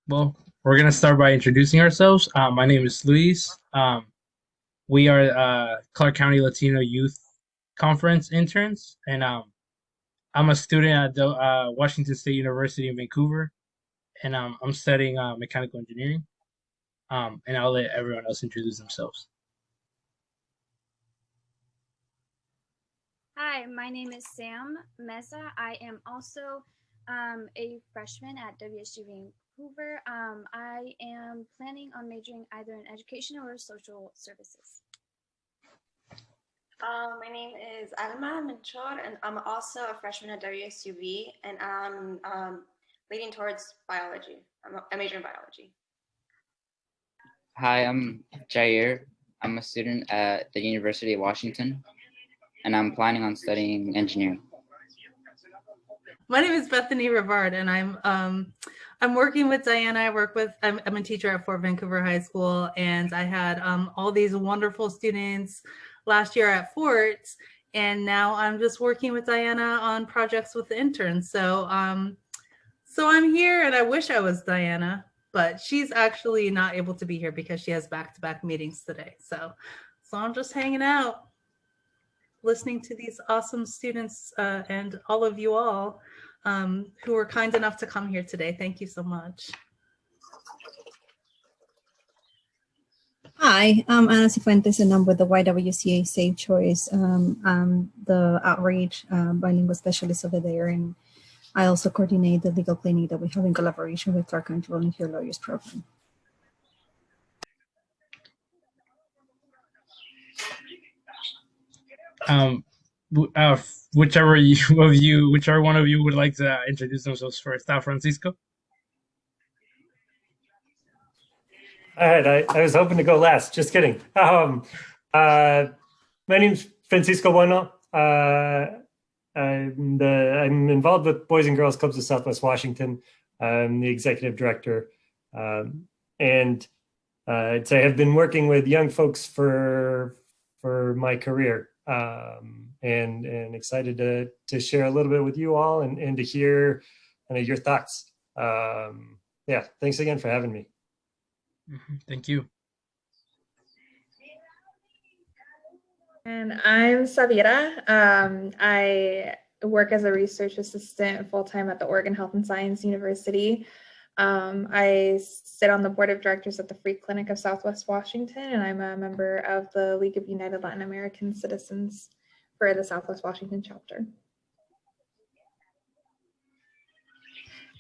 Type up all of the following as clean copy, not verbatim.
Well, we're gonna start by introducing ourselves. My name is Luis. We are Clark County Latino Youth Conference interns, and I'm a student at the Washington State University in Vancouver, and I'm studying mechanical engineering. And I'll let everyone else introduce themselves. Hi, my name is Sam Mesa. I am also a freshman at WSU Vancouver. I am planning on majoring either in education or social services. My name is Alma Menchor, and I'm also a freshman at WSUV, and I'm leaning towards biology. I'm a major in biology. Hi, I'm Jair. I'm a student at the University of Washington, and I'm planning on studying engineering. My name is Bethany Rivard, and I'm working with Diana. I'm a teacher at Fort Vancouver High School, and I had all these wonderful students last year at Fort, and now I'm just working with Diana on projects with the interns. So I'm here, and I wish I was Diana, but she's actually not able to be here because she has back-to-back meetings today. So I'm just hanging out, listening to these awesome students and all of you all who were kind enough to come here today. Thank you so much. Hi, I'm Ana Cifuentes, and I'm with the YWCA Safe Choice. I'm the outreach bilingual specialist over there, and I also coordinate the legal clinic that we have in collaboration with Clark County Volunteer Lawyers Program. Whichever one of you would like to introduce themselves first. Francisco. All right, I was hoping to go last. Just kidding. My name's Francisco Bueno. I'm involved with Boys and Girls Clubs of Southwest Washington. I'm the executive director, and I'd say I've been working with young folks for my career, and excited to share a little bit with you all and to hear kind of your thoughts. Yeah, thanks again for having me. Thank you. And I'm Savira. I work as a research assistant full-time at the Oregon Health and Science University. I sit on the board of directors at the Free Clinic of Southwest Washington, and I'm a member of the League of United Latin American Citizens for the Southwest Washington chapter.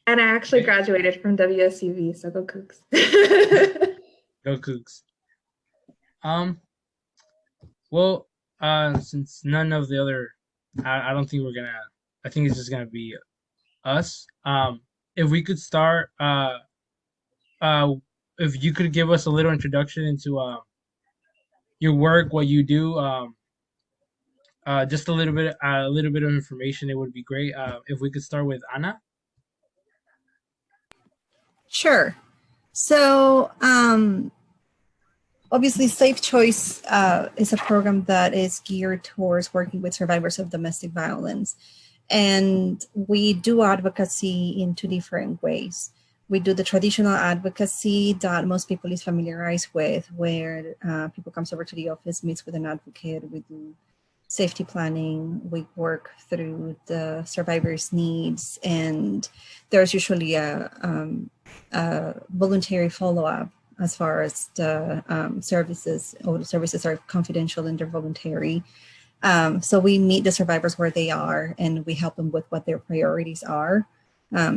And I actually graduated from WSUV, so go Cougs. Go Cougs. Well, since none of the other, I don't think I think it's just gonna be us. If we could start, if you could give us a little introduction into your work, what you do, just a little bit of information, it would be great. If we could start with Ana. Sure. So obviously, Safe Choice is a program that is geared towards working with survivors of domestic violence. And we do advocacy in two different ways. We do the traditional advocacy that most people is familiarized with, where people comes over to the office, meets with an advocate, we do safety planning, we work through the survivor's needs, and there's usually a voluntary follow-up as far as the services, or the services are confidential and they're voluntary. So we meet the survivors where they are, and we help them with what their priorities are.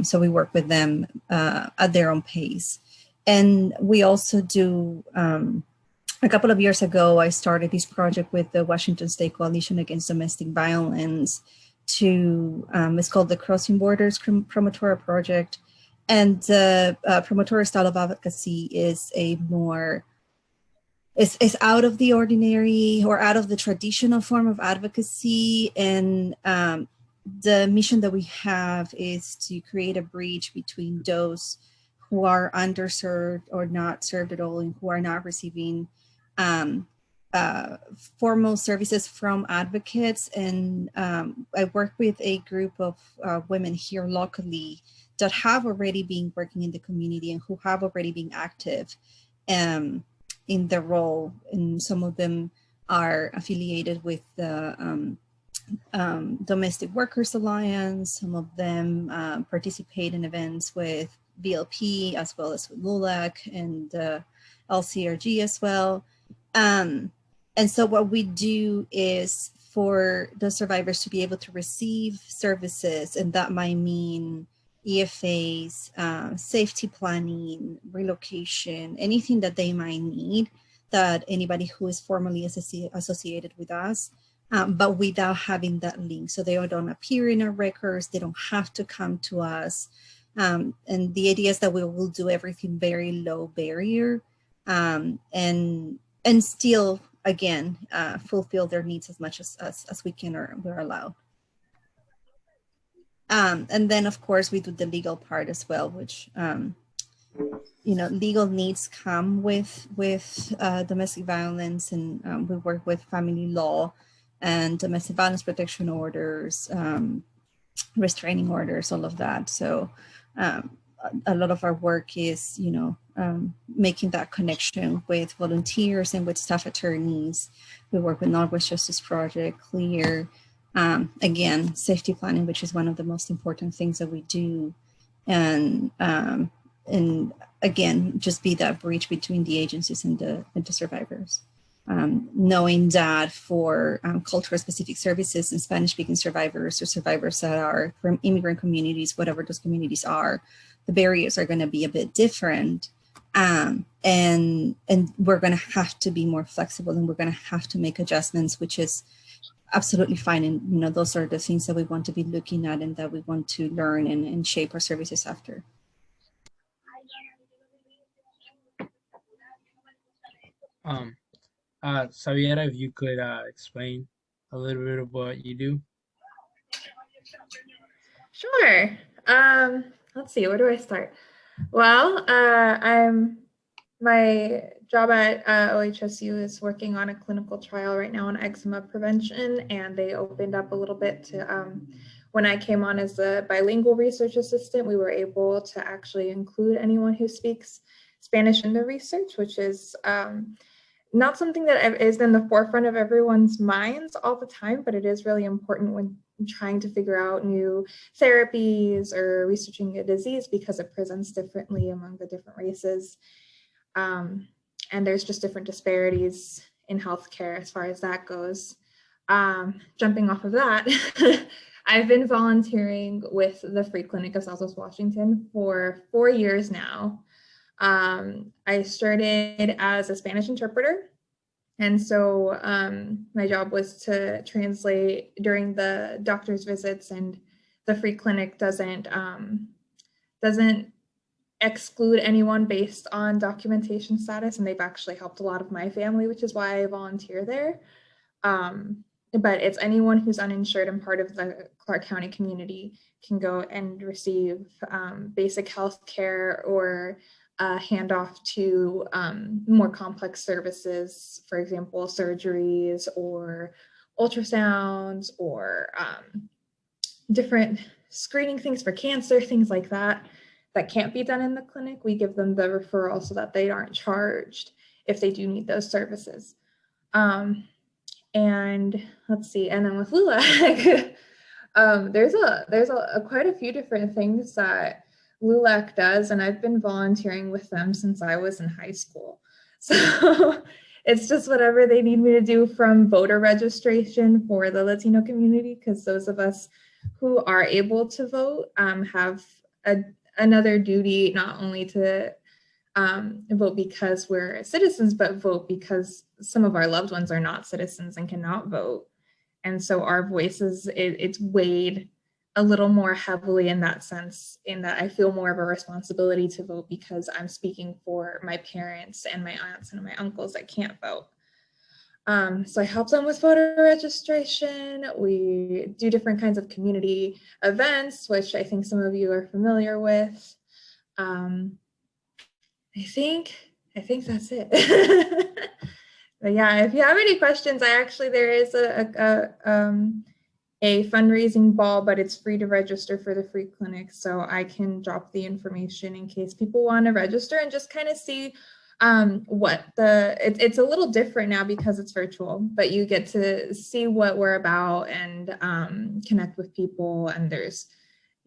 So we work with them at their own pace. And we also do, a couple of years ago, I started this project with the Washington State Coalition Against Domestic Violence it's called the Crossing Borders Promotora Project. And the promotora style of advocacy is it's out of the ordinary or out of the traditional form of advocacy. And the mission that we have is to create a bridge between those who are underserved or not served at all, and who are not receiving formal services from advocates, and I work with a group of women here locally that have already been working in the community and who have already been active in their role, and some of them are affiliated with the Domestic Workers Alliance. Some of them participate in events with BLP as well as with LULAC and LCRG as well. And so what we do is for the survivors to be able to receive services, and that might mean EFAs, safety planning, relocation, anything that they might need, that anybody who is formally associated with us, but without having that link. So they don't appear in our records, they don't have to come to us. And the idea is that we will do everything very low barrier, and still, again, fulfill their needs as much as we can or we're allowed. And then, of course, we do the legal part as well, which, legal needs come with domestic violence, and we work with family law and domestic violence protection orders, restraining orders, all of that. So a lot of our work is, making that connection with volunteers and with staff attorneys. We work with Northwest Justice Project, CLEAR, again, safety planning, which is one of the most important things that we do. And again, just be that bridge between the agencies and the survivors. Knowing that for cultural specific services and Spanish speaking survivors or survivors that are from immigrant communities, whatever those communities are, the barriers are going to be a bit different. And we're going to have to be more flexible, and we're going to have to make adjustments, which is absolutely fine. And, those are the things that we want to be looking at and that we want to learn and shape our services after. Saviera, if you could explain a little bit of what you do. Sure. Let's see, where do I start? Well, my job at OHSU is working on a clinical trial right now on eczema prevention, and they opened up a little bit to, when I came on as a bilingual research assistant, we were able to actually include anyone who speaks Spanish in the research, which is not something that is in the forefront of everyone's minds all the time, but it is really important when trying to figure out new therapies or researching a disease, because it presents differently among the different races. And there's just different disparities in healthcare as far as that goes. Jumping off of that, I've been volunteering with the Free Clinic of Southwest Washington for 4 years now. I started as a Spanish interpreter, and so my job was to translate during the doctor's visits, and the Free Clinic doesn't exclude anyone based on documentation status, and they've actually helped a lot of my family, which is why I volunteer there. But it's anyone who's uninsured and part of the Clark County community can go and receive basic health care or handoff to more complex services, for example, surgeries or ultrasounds or different screening things for cancer, things like that can't be done in the clinic. We give them the referral so that they aren't charged if they do need those services. And let's see, and then with LULAC, there's quite a few different things that LULAC does, and I've been volunteering with them since I was in high school. So it's just whatever they need me to do, from voter registration for the Latino community, because those of us who are able to vote have another duty, not only to vote because we're citizens, but vote because some of our loved ones are not citizens and cannot vote. And so our voices, it's weighed a little more heavily in that sense, in that I feel more of a responsibility to vote because I'm speaking for my parents and my aunts and my uncles that can't vote. So I help them with voter registration. We do different kinds of community events, which I think some of you are familiar with. I think that's it. But yeah, if you have any questions, there is a fundraising ball, but it's free to register for the free clinic. So I can drop the information in case people want to register and just kind of see it's a little different now because it's virtual, but you get to see what we're about and connect with people, and there's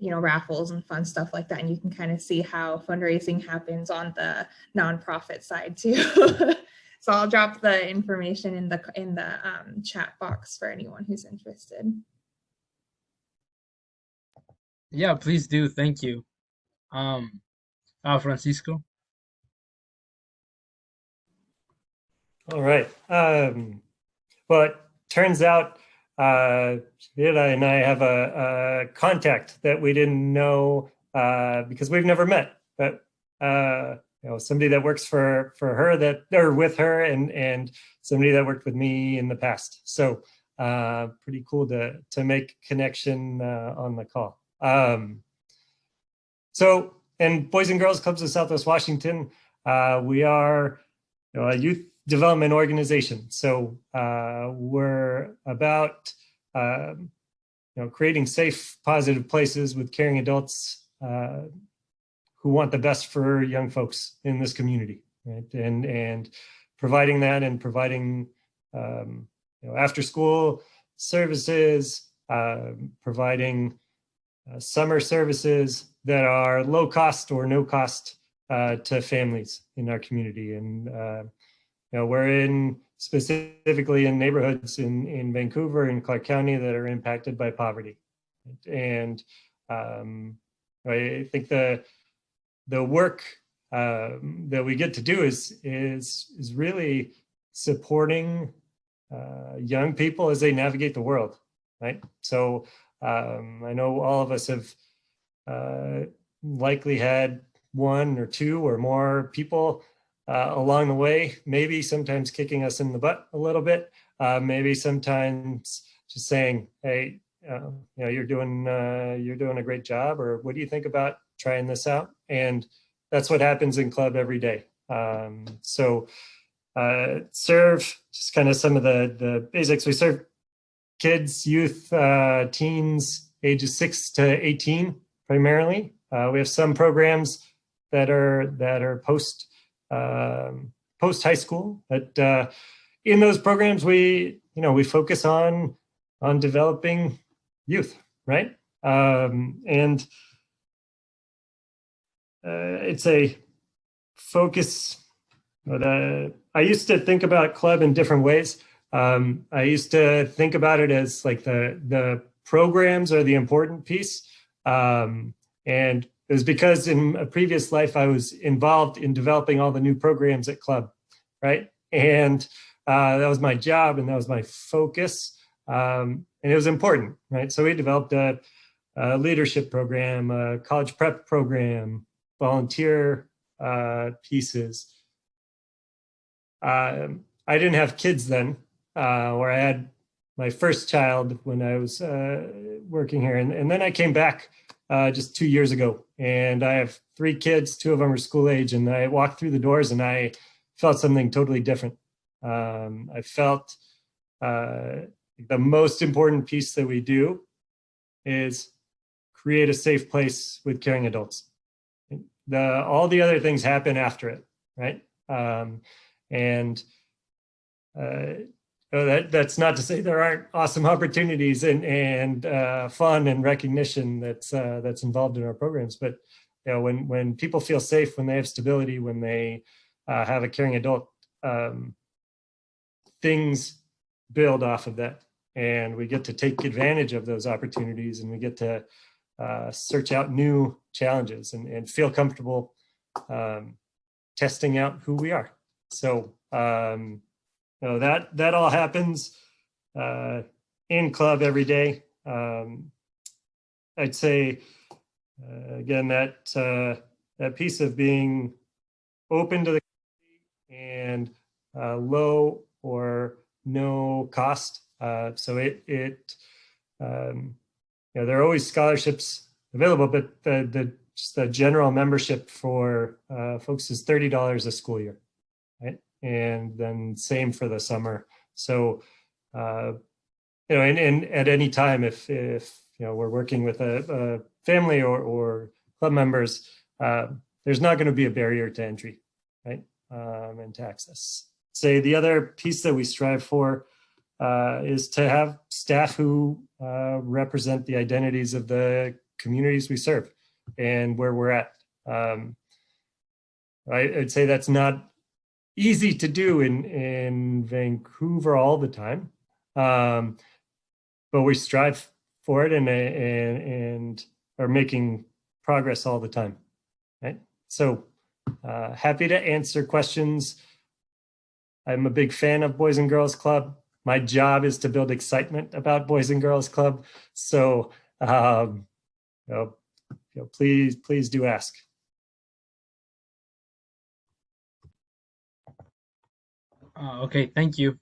raffles and fun stuff like that, and you can kind of see how fundraising happens on the nonprofit side too. So I'll drop the information in the chat box for anyone who's interested. Yeah, please do. Thank you. Francisco. All right. Well, it turns out Shira and I have a contact that we didn't know because we've never met, but somebody that works for her or with her, and somebody that worked with me in the past. So pretty cool to make connection on the call. So, and Boys and Girls Clubs of Southwest Washington, we are a youth development organization. So we're about creating safe, positive places with caring adults who want the best for young folks in this community, right? And providing that, and providing after school services, providing summer services that are low cost or no cost to families in our community. And we're specifically in neighborhoods in Vancouver and Clark County that are impacted by poverty. And I think the work that we get to do is really supporting young people as they navigate the world, right? So I know all of us have likely had one or two or more people along the way, maybe sometimes kicking us in the butt a little bit, maybe sometimes just saying, hey, you're doing a great job, or what do you think about trying this out? And that's what happens in club every day. So serve just kind of some of the basics. We serve kids, youth, teens, ages 6 to 18 primarily. We have some programs that are post high school, but in those programs we focus on developing youth, right? And it's a focus. I used to think about club in different ways. I used to think about it as like the programs are the important piece. And it was because in a previous life, I was involved in developing all the new programs at club, right? And that was my job and that was my focus. And it was important, right? So we developed a leadership program, a college prep program, volunteer pieces. I didn't have kids then, or I had my first child when I was working here. And then I came back just 2 years ago, and I have 3 kids, 2 of them are school age, and I walked through the doors and I felt something totally different. I felt the most important piece that we do is create a safe place with caring adults. All the other things happen after it, right? And that's not to say there aren't awesome opportunities and fun and recognition that's involved in our programs. But when people feel safe, when they have stability, when they have a caring adult, things build off of that, and we get to take advantage of those opportunities, and we get to search out new challenges and feel comfortable testing out who we are. So that all happens in club every day. I'd say again that piece of being open to the and low or no cost. So there are always scholarships available, but just the general membership for folks is $30 a school year, right? and then same for the summer. So, and at any time, if we're working with a family or club members, there's not going to be a barrier to entry, right? And to access. Say the other piece that we strive for is to have staff who represent the identities of the communities we serve and where we're at. I'd say that's not easy to do in Vancouver all the time, but we strive for it and are making progress all the time, right? So happy to answer questions. I'm a big fan of Boys and Girls Club. My job is to build excitement about Boys and Girls Club. So please do ask. Okay, thank you.